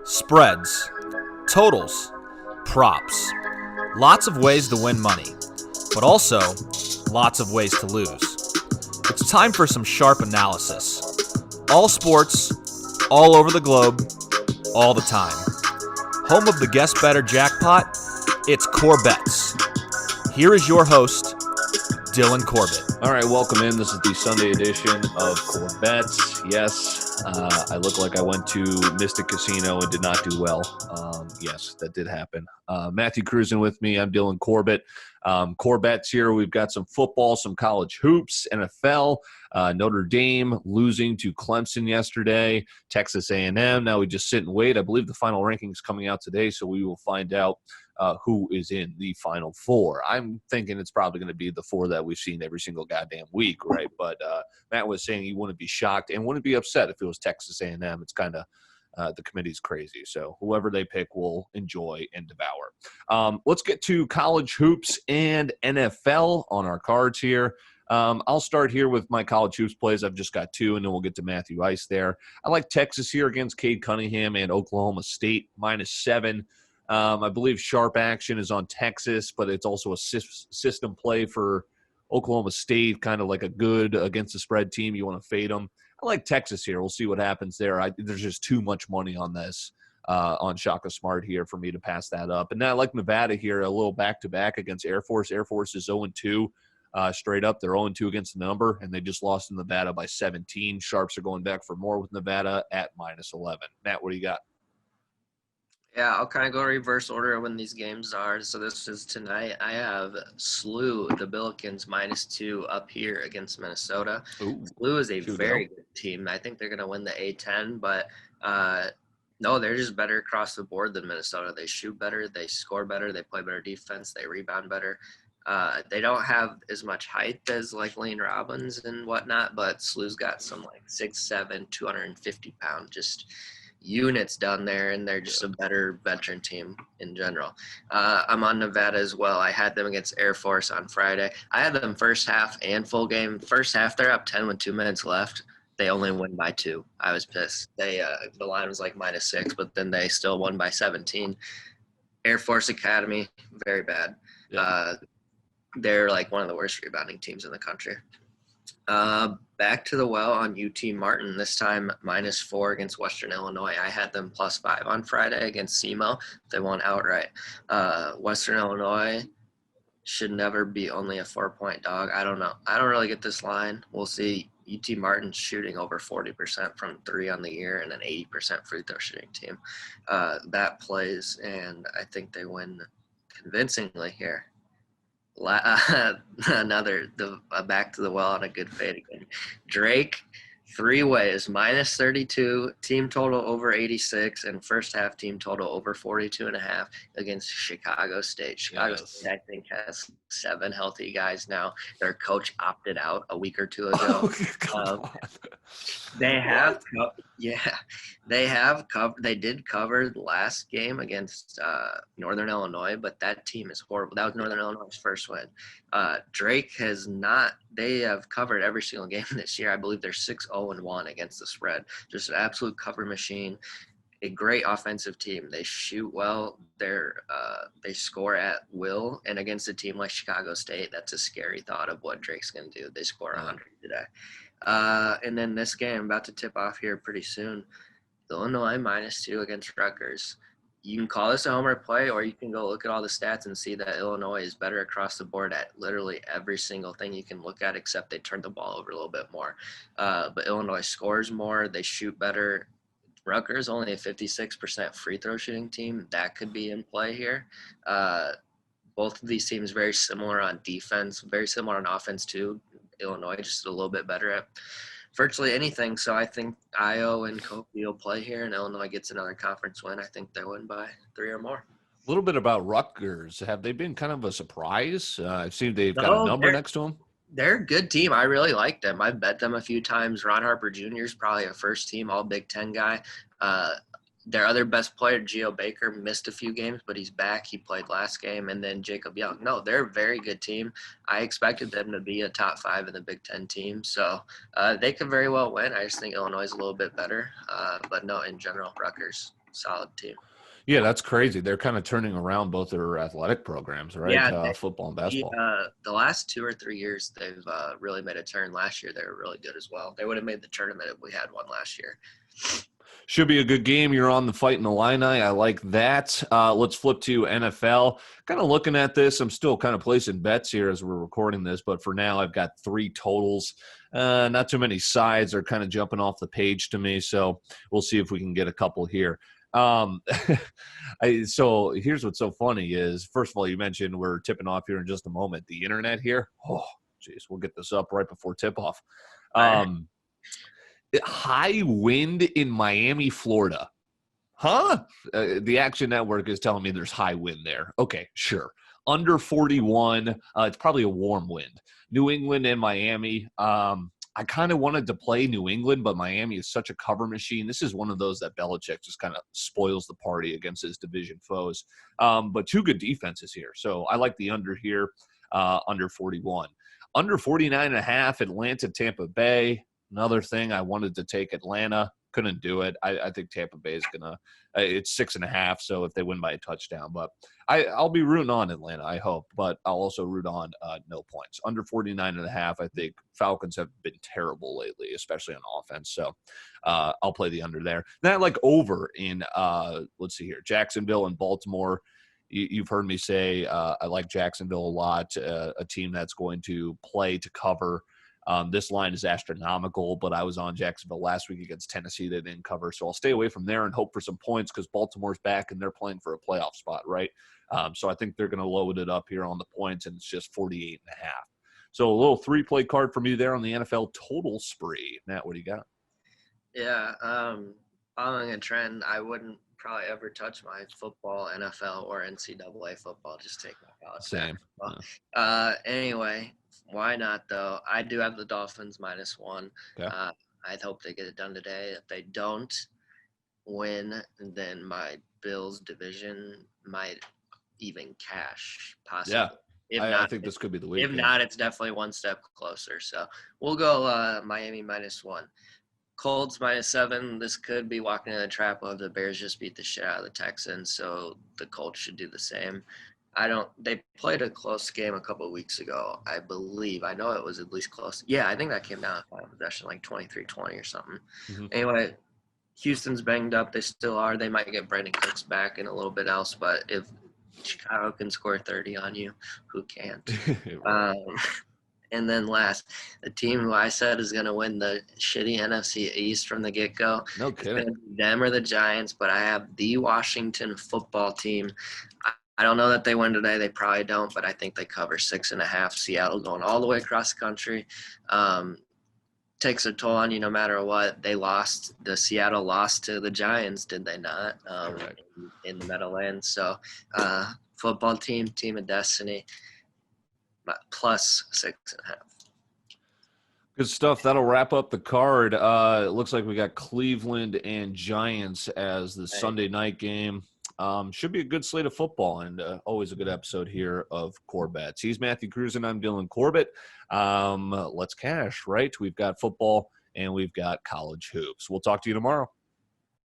spreads, totals, props. Lots of ways to win money, but also lots of ways to lose. It's time for some sharp analysis. All sports, all over the globe, all the time. Home of the Guest Bettor Jackpot, it's CorBET. Here is your host, Dylan Corbett. All right, welcome in. This is the Sunday edition of CorBET. Yes, I look like I went to Mystic Casino and did not do well. Yes, that did happen. Matthew Cruisin with me. I'm Dylan Corbett. CorBET's here. We've got some football, some college hoops, NFL. Notre Dame losing to Clemson yesterday. Texas A&M. Now we just sit and wait. I believe the final rankings coming out today, so we will find out who is in the Final Four. I'm thinking it's probably going to be the four that we've seen every single goddamn week, right? But Matt was saying he wouldn't be shocked and wouldn't be upset if it was Texas A&M. It's kind of the committee's crazy. So whoever they pick will enjoy and devour. Let's get to college hoops and NFL on our cards here. I'll start here with my college hoops plays. I've just got two, and then we'll get to Matthew Ice there. I like Texas here against Cade Cunningham and Oklahoma State, -7. I believe sharp action is on Texas, but it's also a system play for Oklahoma State, kind of like a good against the spread team. You want to fade them. I like Texas here. We'll see what happens there. There's just too much money on this, on Shaka Smart here for me to pass that up. And then I like Nevada here, a little back-to-back against Air Force. Air Force is 0-2 straight up. They're 0-2 against the number, and they just lost to Nevada by 17. Sharps are going back for more with Nevada at -11. Matt, what do you got? Yeah, I'll kind of go reverse order of when these games are. So this is tonight. I have SLU, the Billikens, -2 up here against Minnesota. Ooh, SLU is a very good team. I think they're going to win the A-10, but no, they're just better across the board than Minnesota. They shoot better, they score better, they play better defense, they rebound better. They don't have as much height as like Lane Robbins and whatnot, but SLU's got some like 6'7", 250-pound just units down there, and they're just a better veteran team in general. I'm on Nevada as well. I had them against Air Force on Friday. I had them first half and full game. First half, they're up 10 with 2 minutes left. They only win by 2. I was pissed. The line was like -6, but then they still won by 17. Air Force Academy, very bad. Yeah. They're like one of the worst rebounding teams in the country. Back to the well on UT Martin, this time -4 against Western Illinois. I had them +5 on Friday against SEMO. They won outright. Western Illinois should never be only a 4-point dog. I don't know. I don't really get this line. We'll see. UT Martin's shooting over 40% from 3 on the year and an 80% free throw shooting team. That plays, and I think they win convincingly here. Back to the well on a good fade again. Drake, 3 ways, -32, team total over 86, and first half team total over 42.5 against Chicago State. Chicago State, I think, has 7 healthy guys now. Their coach opted out a week or 2 ago. They did cover the last game against Northern Illinois, but that team is horrible. That was Northern Illinois' first win. Drake has not. They have covered every single game this year. I believe they're 6-0-1 against the spread. Just an absolute cover machine. A great offensive team. They shoot well. They score at will. And against a team like Chicago State, that's a scary thought of what Drake's going to do. They score 100 today. And then this game, about to tip off here pretty soon. Illinois -2 against Rutgers. You can call this a homer play, or you can go look at all the stats and see that Illinois is better across the board at literally every single thing you can look at, except they turn the ball over a little bit more. But Illinois scores more. They shoot better. Rutgers only a 56% free throw shooting team. That could be in play here. Both of these teams very similar on defense, very similar on offense too. Illinois just a little bit better at virtually anything. So I think Io and Kofi will play here, and Illinois gets another conference win. I think they win by 3 or more. A little bit about Rutgers. Have they been kind of a surprise? I've seen they've got a number next to them. They're a good team. I really like them. I've bet them a few times. Ron Harper Jr. is probably a first-team All-Big Ten guy. Their other best player, Geo Baker, missed a few games, but he's back. He played last game. And then Jacob Young. No, they're a very good team. I expected them to be a top 5 in the Big Ten team. So they could very well win. I just think Illinois is a little bit better. But no, in general, Rutgers. solid team. Yeah, that's crazy. They're kind of turning around both their athletic programs, right? Yeah, Football and basketball. the last 2 or 3 years they've really made a turn. Last year they were really good as well. They would have made the tournament if we had one last year. Should be a good game. You're on the Fighting Illini. I like that. Let's flip to NFL. Kind of looking at this. I'm still kind of placing bets here as we're recording this, but for now I've got 3 totals. Not too many sides are kind of jumping off the page to me, so we'll see if we can get a couple here. So here's what's so funny is, first of all, you mentioned we're tipping off here in just a moment. The internet here, oh, geez, we'll get this up right before tip-off. High wind in Miami, Florida. Huh? The Action Network is telling me there's high wind there. Okay, sure. Under 41. It's probably a warm wind. New England and Miami. I kind of wanted to play New England, but Miami is such a cover machine. This is one of those that Belichick just kind of spoils the party against his division foes. But 2 good defenses here. So I like the under here, under 41. Under 49.5, Atlanta, Tampa Bay. Another thing, I wanted to take Atlanta. Couldn't do it. I think Tampa Bay is going to it's 6.5, so if they win by a touchdown. But I'll be rooting on Atlanta, I hope. But I'll also root on no points. Under 49.5, I think Falcons have been terrible lately, especially on offense. So I'll play the under there. Then I like over in, let's see here, Jacksonville and Baltimore. You've heard me say I like Jacksonville a lot, a team that's going to play to cover. This line is astronomical, but I was on Jacksonville last week against Tennessee. They didn't cover, so I'll stay away from there and hope for some points because Baltimore's back and they're playing for a playoff spot, right? So I think they're going to load it up here on the points, and it's just 48.5. So a little 3-play card from you there on the NFL total spree. Matt, what do you got? Yeah, following a trend, I wouldn't probably ever touch my football, NFL, or NCAA football. Just take my college. Same. Anyway, why not, though? I do have the Dolphins -1. Okay. I'd hope they get it done today. If they don't win, then my Bills division might even cash, possibly. Yeah, I think this could be the week. If not, it's definitely one step closer. So we'll go Miami -1. Colts -7. This could be walking in the trap of the Bears just beat the shit out of the Texans, so the Colts should do the same. They played a close game a couple of weeks ago, I believe. I know it was at least close. Yeah, I think that came down to final possession, like 23-20 or something. Mm-hmm. Anyway, Houston's banged up. They still are. They might get Brandon Cooks back and a little bit else, but if Chicago can score 30 on you, who can't? And then last, the team who I said is going to win the shitty NFC East from the get-go. No kidding. Them or the Giants, but I have the Washington football team. I don't know that they win today. They probably don't, but I think they cover 6.5. Seattle going all the way across the country. Takes a toll on you no matter what. They lost. The Seattle lost to the Giants, did they not? In the Meadowlands. So football team of destiny, plus 6.5. Good stuff. That'll wrap up the card. It looks like we got Cleveland and Giants as the Sunday night game. Should be a good slate of football and always a good episode here of CorBET. He's Matthew Cruz and I'm Dylan Corbett. Let's cash, right? We've got football and we've got college hoops. We'll talk to you tomorrow.